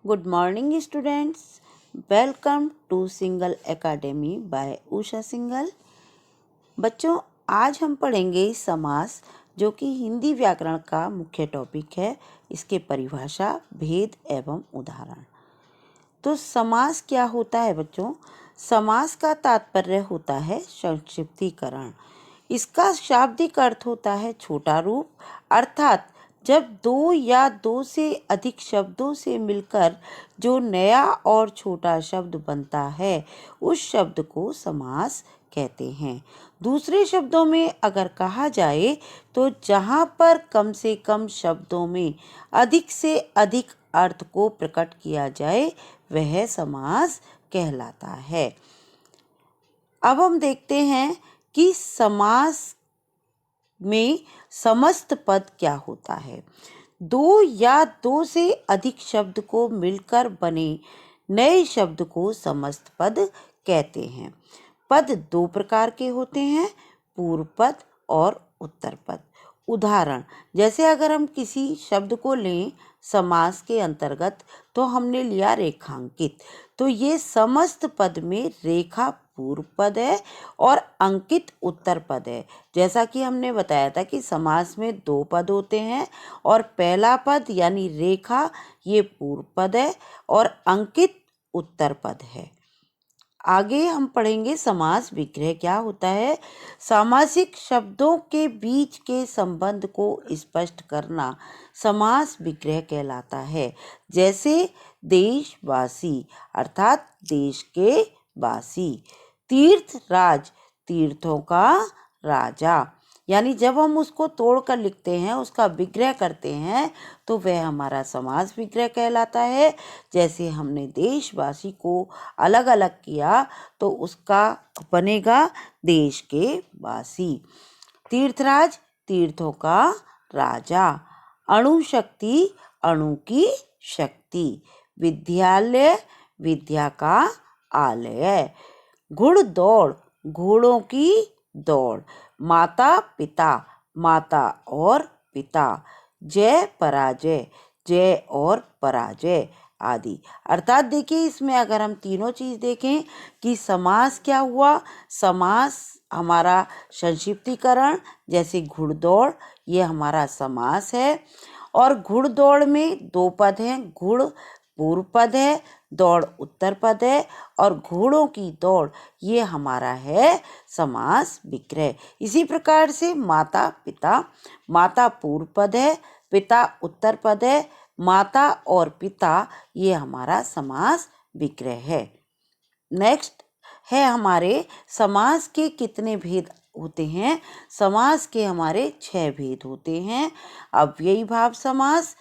Good morning students. Welcome to Single Academy by Usha single. बच्चों, आज हम पढ़ेंगे समास, जो कि हिंदी व्याकरण का मुख्य टॉपिक है। इसके परिभाषा, भेद एवं उदाहरण। तो समास क्या होता है बच्चों? समास का तात्पर्य होता है संक्षिप्तीकरण। इसका शाब्दिक अर्थ होता है छोटा रूप, अर्थात जब दो या दो से अधिक शब्दों से मिलकर जो नया और छोटा शब्द बनता है, उस शब्द को समास कहते हैं। दूसरे शब्दों में अगर कहा जाए तो जहाँ पर कम से कम शब्दों में अधिक से अधिक अर्थ को प्रकट किया जाए, वह समास कहलाता है। अब हम देखते हैं कि समास में समस्त पद क्या होता है। दो या दो से अधिक शब्द को मिलकर बने नए शब्द को समस्त पद कहते हैं। पद दो प्रकार के होते हैं, पूर्व पद और उत्तर पद। उदाहरण, जैसे अगर हम किसी शब्द को लें समास के अंतर्गत, तो हमने लिया रेखांकित, तो ये समस्त पद में रेखा पूर्व पद है और अंकित उत्तर पद है। जैसा कि हमने बताया था कि समास में दो पद होते हैं और पहला पद यानी रेखा ये पूर्व पद है और अंकित उत्तर पद है। आगे हम पढ़ेंगे समास विग्रह क्या होता है। सामासिक शब्दों के बीच के संबंध को स्पष्ट करना समास विग्रह कहलाता है। जैसे देशवासी अर्थात देश के वासी, तीर्थ राज तीर्थों का राजा। यानी जब हम उसको तोड़कर लिखते हैं, उसका विग्रह करते हैं, तो वह हमारा समास विग्रह कहलाता है। जैसे हमने देशवासी को अलग अलग किया तो उसका बनेगा देश के वासी। तीर्थराज तीर्थों का राजा, अणुशक्ति अणु की शक्ति, विद्यालय विद्या का आलय, घुड़दौड़ घोड़ों की दौड़, माता पिता माता और पिता, जय पराजय जय और पराजय आदि। अर्थात देखिए, इसमें अगर हम तीनों चीज देखें कि समास क्या हुआ। समास हमारा संक्षिप्तीकरण, जैसे घुड़दौड़ ये हमारा समास है और घुड़दौड़ में दो पद हैं, घुड़ पूर्व पद है, दौड़ उत्तर पद है और घोड़ों की दौड़ ये हमारा है समास विग्रह। इसी प्रकार से माता पिता, माता पूर्व पद है, पिता उत्तर पद है, माता और पिता ये हमारा समास विग्रह है। नेक्स्ट है हमारे समास के कितने भेद होते हैं। समास के हमारे 6 भेद होते हैं। अव्ययी भाव समास,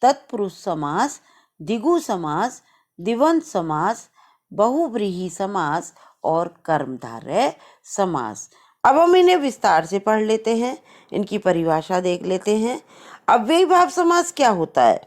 तत्पुरुष समास, द्विगु समास, द्विवंत समास, बहुव्रीहि समास और कर्मधारय समास। अब हम इन्हें विस्तार से पढ़ लेते हैं, इनकी परिभाषा देख लेते हैं। अव्ययी भाव समास क्या होता है?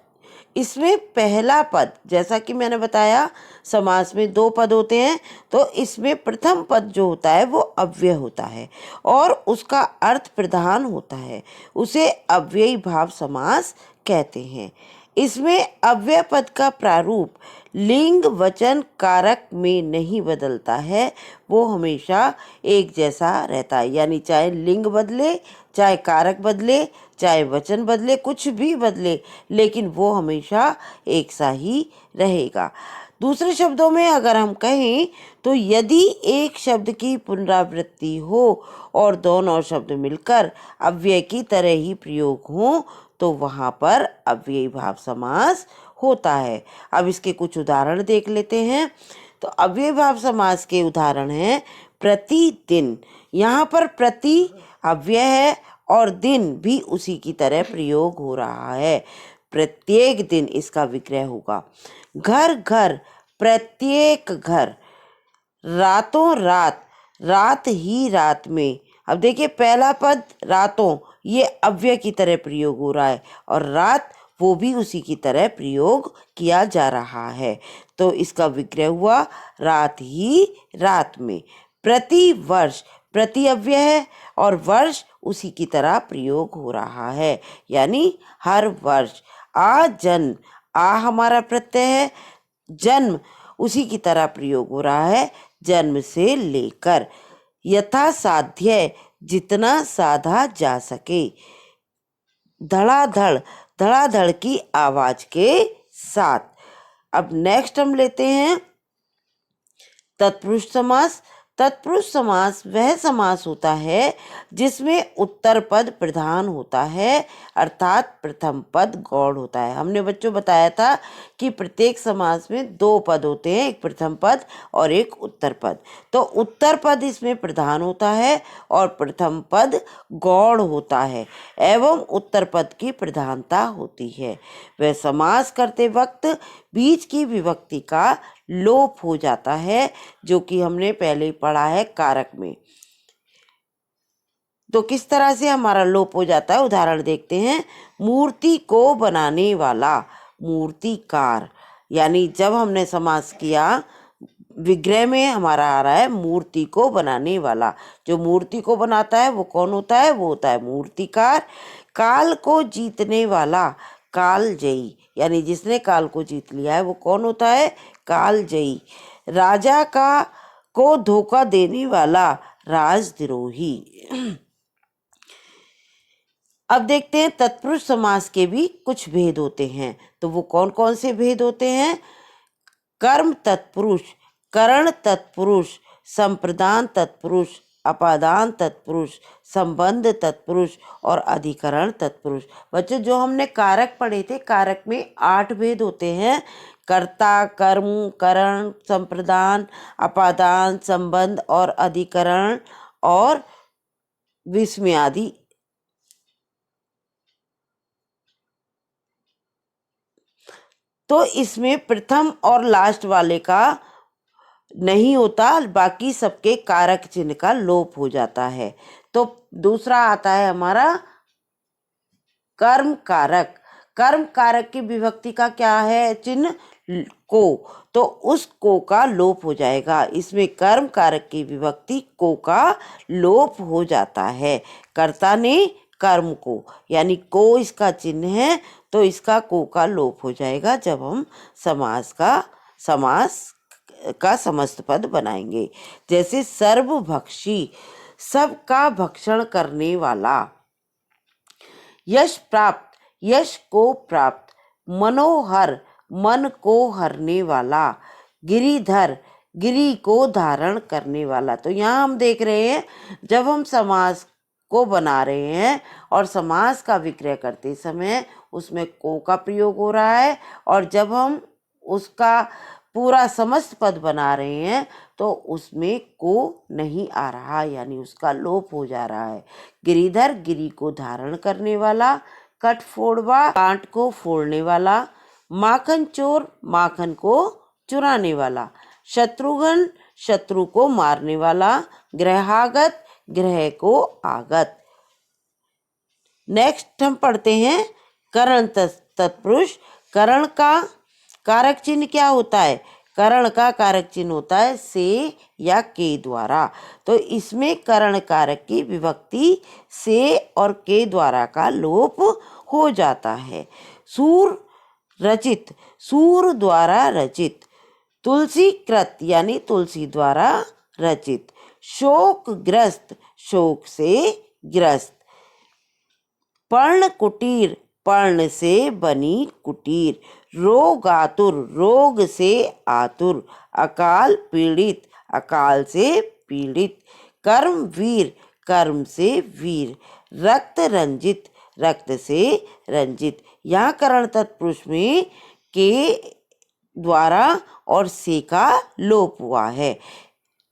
इसमें पहला पद, जैसा कि मैंने बताया समास में दो पद होते हैं, तो इसमें प्रथम पद जो होता है वो अव्यय होता है और उसका अर्थ प्रधान होता है, उसे अव्ययी भाव समास कहते हैं। इसमें अव्यय पद का प्रारूप लिंग वचन कारक में नहीं बदलता है, वो हमेशा एक जैसा रहता है। यानी चाहे लिंग बदले, चाहे कारक बदले, चाहे वचन बदले, कुछ भी बदले, लेकिन वो हमेशा एक सा ही रहेगा। दूसरे शब्दों में अगर हम कहें तो यदि एक शब्द की पुनरावृत्ति हो और दोनों शब्द मिलकर अव्यय की तरह ही प्रयोग हो, तो वहाँ पर अव्ययी भाव समास होता है। अब इसके कुछ उदाहरण देख लेते हैं। तो अव्ययी भाव समास के उदाहरण हैं प्रतिदिन। यहाँ पर प्रति अव्यय है और दिन भी उसी की तरह प्रयोग हो रहा है। प्रत्येक दिन इसका विग्रह होगा। घर घर प्रत्येक घर, रातों रात रात ही रात में। अब देखिए, पहला पद रातों ये अव्यय की तरह प्रयोग हो रहा है और रात वो भी उसी की तरह प्रयोग किया जा रहा है, तो इसका विग्रह हुआ रात ही रात में। प्रति वर्ष, प्रति अव्यय है और वर्ष उसी की तरह प्रयोग हो रहा है, यानी हर वर्ष। आजन्म, आ हमारा प्रत्यय है, जन्म उसी की तरह प्रयोग हो रहा है, जन्म से लेकर, यथा साध्य जितना साधा जा सके, धड़ाधड़ धड़ाधड़ की आवाज के साथ। अब नेक्स्ट हम लेते हैं तत्पुरुष समास। तत्पुरुष समास वह समास होता है जिसमें उत्तर पद प्रधान होता है, अर्थात प्रथम पद गौड़ होता है। हमने बच्चों बताया था कि प्रत्येक समास में दो पद होते हैं, एक प्रथम पद और एक उत्तर पद। तो उत्तर पद इसमें प्रधान होता है और प्रथम पद गौड़ होता है एवं उत्तर पद की प्रधानता होती है। वह समास करते वक्त बीच की विभक्ति का लोप हो जाता है, जो कि हमने पहले ही पढ़ा है कारक में। तो किस तरह से हमारा लोप हो जाता है, उदाहरण देखते हैं। मूर्ति को बनाने वाला, मूर्तिकार, यानी जब हमने समास किया विग्रह में हमारा आ रहा है मूर्ति को बनाने वाला। जो मूर्ति को बनाता है वो कौन होता है, वो होता है मूर्तिकार। काल को जीतने वाला, कालजयी, यानी जिसने काल को जीत लिया है वो कौन होता है, कालजयी। राजा को धोखा देने वाला, राजद्रोही। अब देखते हैं तत्पुरुष समास के भी कुछ भेद होते हैं। तो वो कौन कौन से भेद होते हैं? कर्म तत्पुरुष, करण तत्पुरुष, संप्रदान तत्पुरुष, अपादान तत्पुरुष, संबंध तत्पुरुष और अधिकरण तत्पुरुष। बच्चों जो हमने कारक पढ़े थे, कारक में 8 भेद होते हैं। कर्ता, कर्म, करण, संप्रदान, अपादान, संबंध और अधिकरण और विस्मय आदि। तो इसमें प्रथम और लास्ट वाले का नहीं होता, बाकी सबके कारक चिन्ह का लोप हो जाता है। तो दूसरा आता है हमारा कर्म कारक। कर्म कारक की विभक्ति का क्या है चिन्ह, को, तो उस को का लोप हो जाएगा। इसमें कर्म कारक की विभक्ति को का लोप हो जाता है। कर्ता ने कर्म को, यानी को इसका चिन्ह है, तो इसका को का लोप हो जाएगा जब हम समास का समस्त पद बनाएंगे। जैसे सर्वभक्षी, सबका भक्षण करने वाला। यश प्राप्त, यश को प्राप्त। मनोहर, मन को हरने वाला। गिरिधर, गिरि को धारण करने वाला। तो यहाँ हम देख रहे हैं जब हम समास को बना रहे हैं और समास का विग्रह करते समय उसमें को का प्रयोग हो रहा है, और जब हम उसका पूरा समस्त पद बना रहे हैं तो उसमें को नहीं आ रहा, यानी उसका लोप हो जा रहा है। गिरिधर, गिरि को धारण करने वाला। कटफोड़वा, कांट को फोड़ने वाला। माखन चोर, माखन को चुराने वाला। शत्रुघ्न, शत्रु को मारने वाला। ग्रहागत, ग्रह को आगत। नेक्स्ट हम पढ़ते हैं करण तत्पुरुष। करण का कारक चिन्ह क्या होता है? करण का कारक चिन्ह होता है से या के द्वारा। तो इसमें करण कारक की विभक्ति से और के द्वारा का लोप हो जाता है। सूर रचित, सूर द्वारा रचित। तुलसी कृत, यानी तुलसी द्वारा रचित। शोकग्रस्त, शोक से ग्रस्त। पर्ण कुटीर, पर्ण से बनी कुटीर। रोगातुर, रोग से आतुर। अकाल पीड़ित, अकाल से पीड़ित। कर्म वीर, कर्म से वीर। रक्त रंजित, रक्त से रंजित। यहाँ करण तत्पुरुष में के द्वारा और से का लोप हुआ है।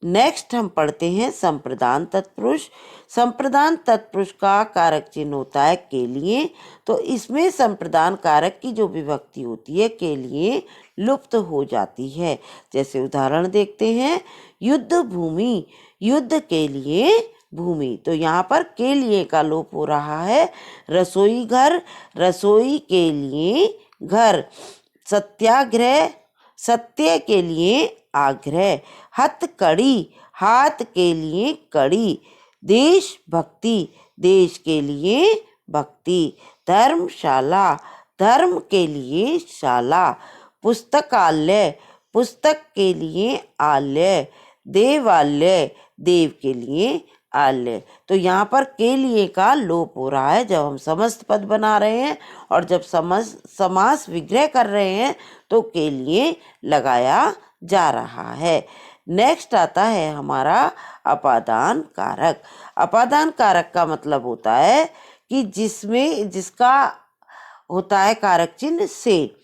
नेक्स्ट हम पढ़ते हैं संप्रदान तत्पुरुष। संप्रदान तत्पुरुष का कारक चिन्ह होता है के लिए। तो इसमें संप्रदान कारक की जो विभक्ति होती है के लिए लुप्त हो जाती है। जैसे उदाहरण देखते हैं, युद्ध भूमि, युद्ध के लिए भूमि। तो यहाँ पर के लिए का लोप हो रहा है। रसोई घर, रसोई के लिए घर। सत्याग्रह, सत्य के लिए आग्रह। हथकड़ी, हाथ के लिए कड़ी। देशभक्ति, देश के लिए भक्ति। धर्मशाला, धर्म के लिए शाला, पुस्तकालय, पुस्तक के लिए आलय, देवालय, देव के लिए आलय। तो यहाँ पर के लिए का लोप हो रहा है जब हम समस्त पद बना रहे हैं, और जब समास विग्रह कर रहे हैं तो के लिए लगाया जा रहा है। नेक्स्ट आता है हमारा अपादान कारक। अपादान कारक का मतलब होता है कि जिसका होता है कारक चिन्ह से,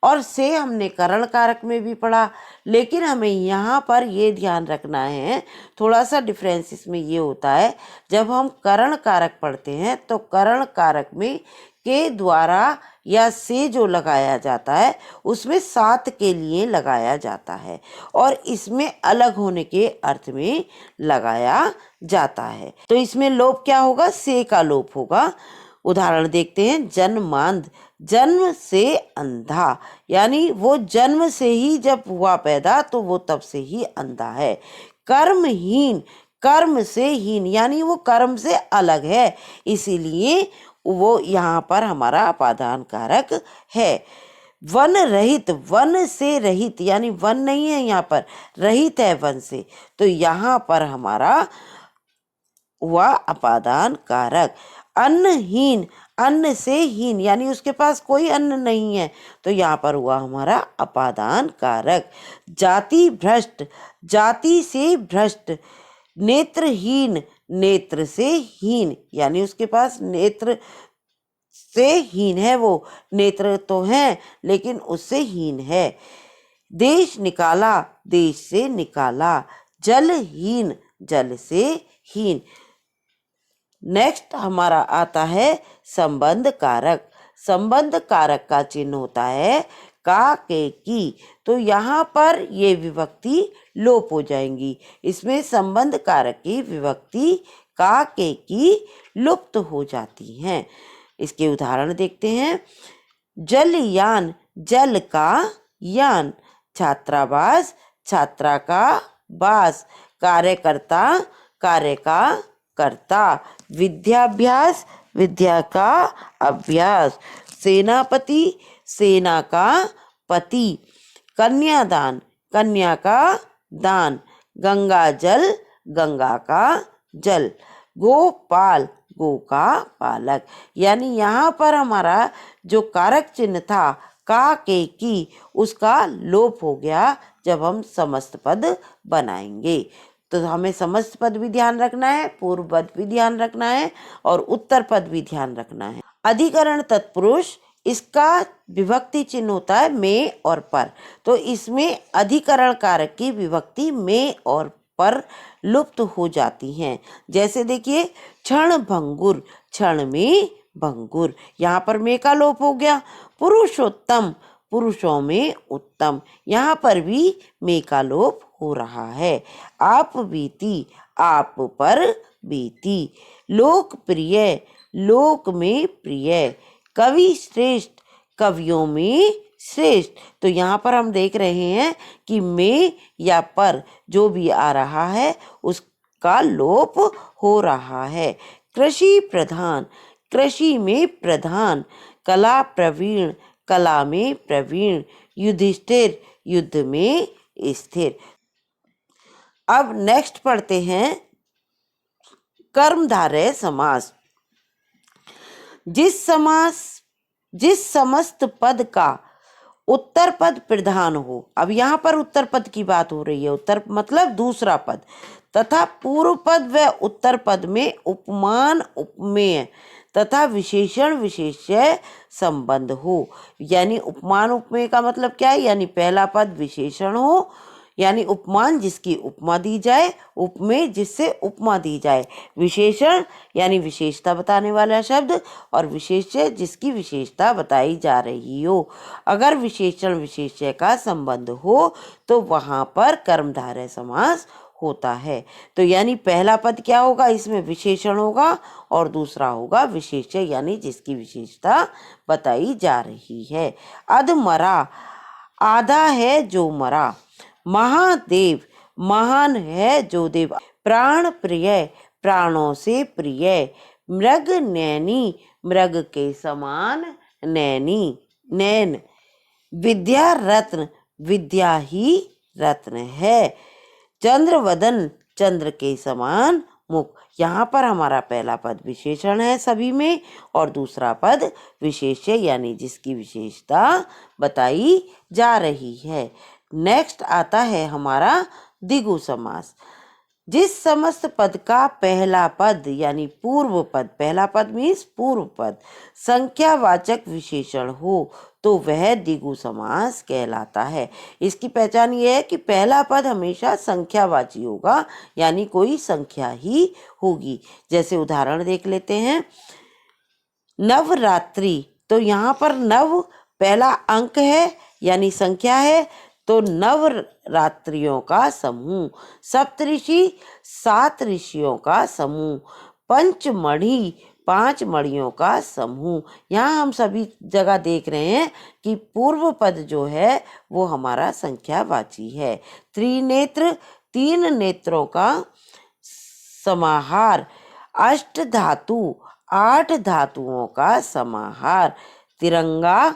और से हमने करण कारक में भी पढ़ा, लेकिन हमें यहाँ पर ये ध्यान रखना है, थोड़ा सा डिफरेंस इसमें ये होता है, जब हम करण कारक पढ़ते हैं तो करण कारक में के द्वारा या से जो लगाया जाता है उसमें साथ के लिए लगाया जाता है, और इसमें अलग होने के अर्थ में लगाया जाता है। तो इसमें लोप क्या होगा? से का लोप होगा। उदाहरण देखते हैं। जन्मांध, जन्म से अंधा, यानी वो जन्म से ही जब हुआ पैदा तो वो तब से ही अंधा है। कर्महीन, कर्म से हीन, यानी वो कर्म से अलग है, इसीलिए वो यहाँ पर हमारा अपादान कारक है। वन रहित, वन से रहित, यानी वन नहीं है यहाँ पर, रहित है वन से, तो यहाँ पर हमारा हुआ अपादान कारक। अन्नहीन, अन्न से हीन, यानी उसके पास कोई अन्न नहीं है, तो यहाँ पर हुआ हमारा अपादान कारक। जाति भ्रष्ट, जाति से भ्रष्ट। नेत्रहीन, नेत्र से हीन, यानी उसके पास नेत्र से हीन है, वो नेत्र तो हैं लेकिन उससे हीन है। देश निकाला, देश से निकाला। जलहीन, जल से हीन। नेक्स्ट हमारा आता है संबंध कारक। संबंध कारक का चिन्ह होता है का, के, की, तो यहाँ पर ये विभक्ति लोप हो जाएंगी। इसमें संबंध कारक की विभक्ति का, के, की लुप्त हो जाती हैं। इसके उदाहरण देखते हैं। जलयान, जल का यान। छात्रावास, छात्रा का वास। कार्यकर्ता, कार्य का कर्ता। विद्याभ्यास, विद्या का अभ्यास। सेनापति, सेना का पति। कन्यादान, कन्या का दान। गंगा जल, गंगा का जल। गोपाल, गो का पालक। यानी यहाँ पर हमारा जो कारक चिन्ह था का, के, की, उसका लोप हो गया जब हम समस्त पद बनाएंगे। तो हमें समस्त पद भी ध्यान रखना है, पूर्व पद भी ध्यान रखना है, और उत्तर पद भी ध्यान रखना है। अधिकरण तत्पुरुष, इसका विभक्ति चिन्ह होता है में और पर, तो इसमें अधिकरण कारक की विभक्ति में और पर लुप्त हो जाती हैं। जैसे देखिए, क्षण भंगुर, क्षण में भंगुर, यहाँ पर में का लोप हो गया। पुरुषोत्तम, पुरुषों में उत्तम, यहाँ पर भी में का लोप हो रहा है। आप बीती, आप पर बीती। लोकप्रिय, लोक में प्रिय। कवि श्रेष्ठ, कवियों में श्रेष्ठ, तो यहाँ पर हम देख रहे हैं कि में या पर जो भी आ रहा है उसका लोप हो रहा है। कृषि प्रधान, कृषि में प्रधान। कला प्रवीण, कला में प्रवीण। युधिष्ठिर, युद्ध में स्थिर। अब नेक्स्ट पढ़ते हैं कर्मधारय समास। जिस समस्त पद का उत्तर पद प्रधान हो, अब यहाँ पर उत्तर पद की बात हो रही है, उत्तर मतलब दूसरा पद, तथा पूर्व पद व उत्तर पद में उपमान उपमेय तथा विशेषण विशेष्य संबंध हो। यानी उपमान उपमेय का मतलब क्या है? यानी पहला पद विशेषण हो, यानी उपमान जिसकी उपमा दी जाए, उपमेय जिससे उपमा दी जाए। विशेषण यानी विशेषता बताने वाला शब्द, और विशेष्य जिसकी विशेषता बताई जा रही हो। अगर विशेषण विशेष्य का संबंध हो तो वहाँ पर कर्मधारय समास होता है। तो यानी पहला पद क्या होगा? इसमें विशेषण होगा, और दूसरा होगा विशेष्य यानी जिसकी विशेषता बताई जा रही है। अधमरा, आधा है जो मरा। महादेव, महान है जो देव। प्राण प्रिय, प्राणों से प्रिय। मृग नैनी, मृग के समान नैनी। नैन, विद्या रत्न, विद्या ही रत्न है। चंद्रवदन, चंद्र के समान मुख। यहाँ पर हमारा पहला पद विशेषण है सभी में और दूसरा पद विशेष्य यानी जिसकी विशेषता बताई जा रही है। नेक्स्ट आता है हमारा द्विगु समास। जिस समस्त पद का पहला पद यानी पूर्व पद, पहला पद मीन्स पूर्व पद, संख्यावाचक विशेषण हो तो वह द्विगु समास कहलाता है। इसकी पहचान ये है कि पहला पद हमेशा संख्यावाची होगा यानी कोई संख्या ही होगी। जैसे उदाहरण देख लेते हैं, नवरात्रि, तो यहाँ पर नव पहला अंक है यानी संख्या है, तो नवरात्रियों का समूह। सप्तऋषि, 7 ऋषियों का समूह। पंचमढ़ी, 5 मणियों का समूह। यहाँ हम सभी जगह देख रहे हैं कि पूर्व पद जो है वो हमारा संख्यावाची है। त्रिनेत्र, 3 नेत्रों का समाहार। अष्ट धातु, 8 धातुओं का समाहार। तिरंगा,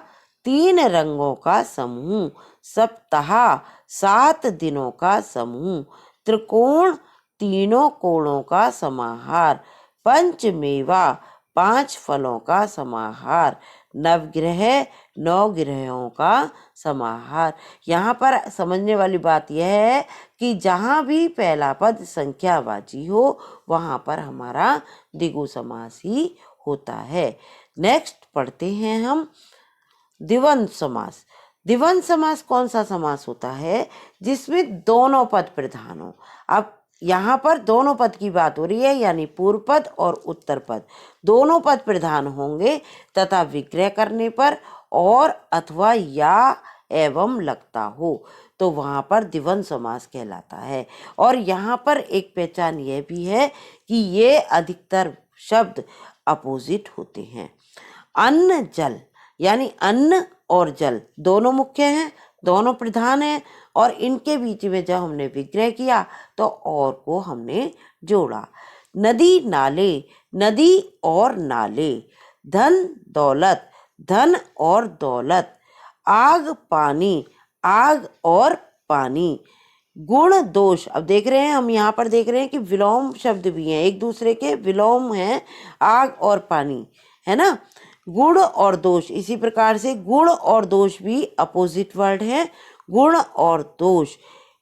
3 रंगों का समूह। सप्ताह, 7 दिनों का समूह। त्रिकोण, 3 कोणों का समाहार। पंचमेवा, 5 फलों का समाहार। नवग्रह, 9 ग्रहों का समाहार। यहाँ पर समझने वाली बात यह है कि जहाँ भी पहला पद संख्यावाची हो वहाँ पर हमारा द्विगु समास ही होता है। नेक्स्ट पढ़ते हैं हम द्विवंद समास। द्विवंद समास कौन सा समास होता है? जिसमें दोनों पद प्रधान हो। अब यहाँ पर दोनों पद की बात हो रही है यानी पूर्व पद और उत्तर पद दोनों पद प्रधान होंगे तथा विग्रह करने पर और अथवा या एवं लगता हो तो वहाँ पर द्विवंद समास कहलाता है। और यहाँ पर एक पहचान यह भी है कि ये अधिकतर शब्द अपोजिट होते हैं। अन्न जल यानी अन्न और जल दोनों मुख्य हैं, दोनों प्रधान हैं और इनके बीच में जब हमने विग्रह किया तो और को हमने जोड़ा। नदी नाले, नदी और नाले। धन दौलत, धन और दौलत। आग पानी, आग और पानी। गुण दोष, अब देख रहे हैं हम यहाँ पर देख रहे हैं कि विलोम शब्द भी हैं, एक दूसरे के विलोम हैं आग और पानी, है ना। गुण और दोष, इसी प्रकार से गुण और दोष भी अपोजिट वर्ड है। गुण और दोष।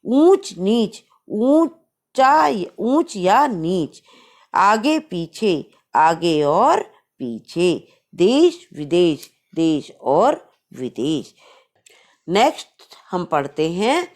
ऊंच नीच, ऊंचा ऊंच या नीच। आगे पीछे, आगे और पीछे। देश विदेश, देश और विदेश। नेक्स्ट हम पढ़ते हैं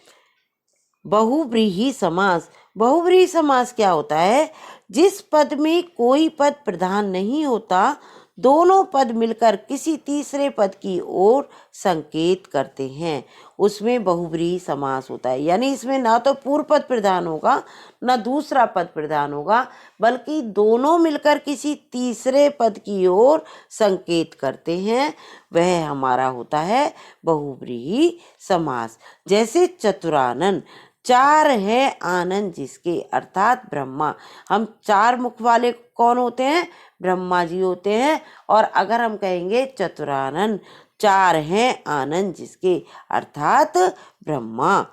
बहुव्रीहि समास। बहुव्रीहि समास क्या होता है? जिस पद में कोई पद प्रधान नहीं होता दोनों पद मिलकर किसी तीसरे पद की ओर संकेत करते हैं, उसमें बहुव्रीहि समास होता है। यानी इसमें ना तो पूर्व पद प्रधान होगा ना दूसरा पद प्रधान होगा बल्कि दोनों मिलकर किसी तीसरे पद की ओर संकेत करते हैं, वह हमारा होता है बहुव्रीहि समास। जैसे चतुरानन, 4 है आनंद जिसके, अर्थात ब्रह्मा। हम 4 मुख वाले कौन होते हैं? ब्रह्मा जी होते हैं। और अगर हम कहेंगे चतुरानन, 4 हैं आनंद जिसके, अर्थात ब्रह्मा।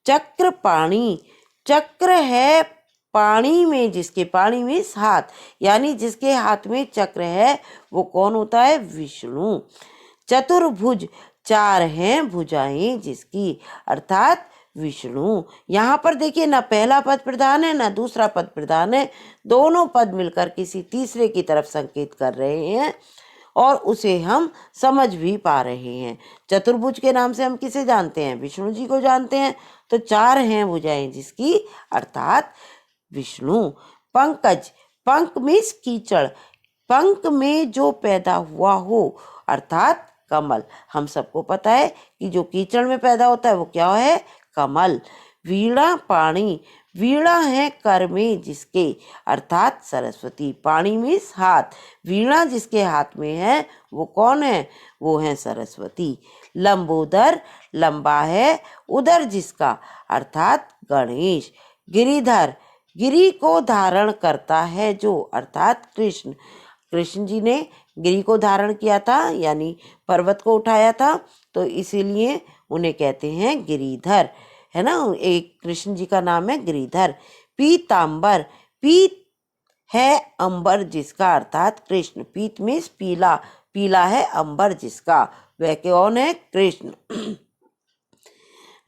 चक्र पाणी, चक्र है पाणी में जिसके, पाणी में हाथ, यानी जिसके हाथ में चक्र है वो कौन होता है? विष्णु। चतुर्भुज, 4 हैं भुजाएं जिसकी, अर्थात विष्णु। यहाँ पर देखिए ना पहला पद प्रधान है ना दूसरा पद प्रधान है, दोनों पद मिलकर किसी तीसरे की तरफ संकेत कर रहे हैं और उसे हम समझ भी पा रहे हैं। चतुर्भुज के नाम से हम किसे जानते हैं? विष्णु जी को जानते हैं। तो 4 हैं भुजाएं जिसकी, अर्थात विष्णु। पंकज, पंक मीन्स कीचड़, पंख में जो पैदा हुआ हो, अर्थात कमल। हम सबको पता है कि जो कीचड़ में पैदा होता है वो क्या है? कमल। वीणा पाणी, वीणा है कर में जिसके, अर्थात सरस्वती। पाणी मीन्स हाथ, वीणा जिसके हाथ में है वो कौन है? वो है सरस्वती। लंबोदर, लंबा है उदर जिसका, अर्थात गणेश। गिरिधर, गिरि को धारण करता है जो, अर्थात कृष्ण। कृष्ण जी ने गिरी को धारण किया था यानी पर्वत को उठाया था, तो इसीलिए उन्हें कहते हैं गिरिधर, है ना। एक कृष्ण जी का नाम है गिरिधर। पीतांबर, पीत है अंबर जिसका, अर्थात कृष्ण। पीत मीन्स पीला, पीला है अंबर जिसका, वह कौन है? कृष्ण।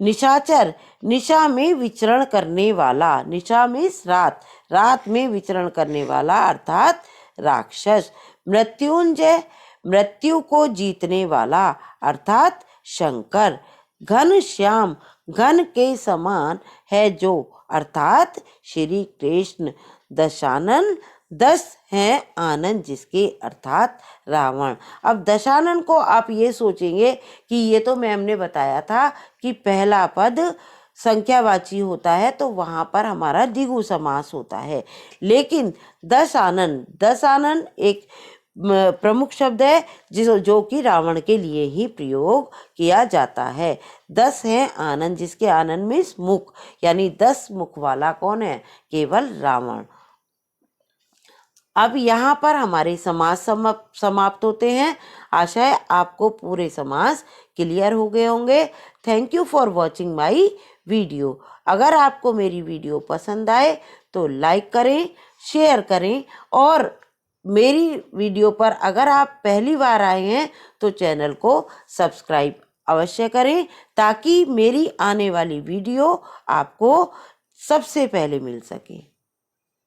निशाचर, निशा में विचरण करने वाला, निशा मीन्स रात, रात में विचरण करने वाला अर्थात राक्षस। मृत्युंजय, मृत्यु को जीतने वाला अर्थात शंकर। घनश्याम, घन के समान है जो, अर्थात श्री कृष्ण। दशानन, दस हैं आनंद जिसके, अर्थात रावण। अब दशानन को आप ये सोचेंगे कि ये तो मैम ने बताया था कि पहला पद संख्यावाची होता है तो वहाँ पर हमारा द्विगु समास होता है, लेकिन दशानन, दशानन एक प्रमुख शब्द है जो कि रावण के लिए ही प्रयोग किया जाता है। 10 हैं आनंद जिसके, आनंद मीन्स मुख, यानी 10 मुख वाला कौन है? केवल रावण। अब यहाँ पर हमारे समास समाप्त होते हैं। आशा है आपको पूरे समास क्लियर हो गए होंगे। Thank you for watching my video. अगर आपको मेरी वीडियो पसंद आए तो लाइक करें, शेयर करें, और मेरी वीडियो पर अगर आप पहली बार आए हैं तो चैनल को सब्सक्राइब अवश्य करें, ताकि मेरी आने वाली वीडियो आपको सबसे पहले मिल सके।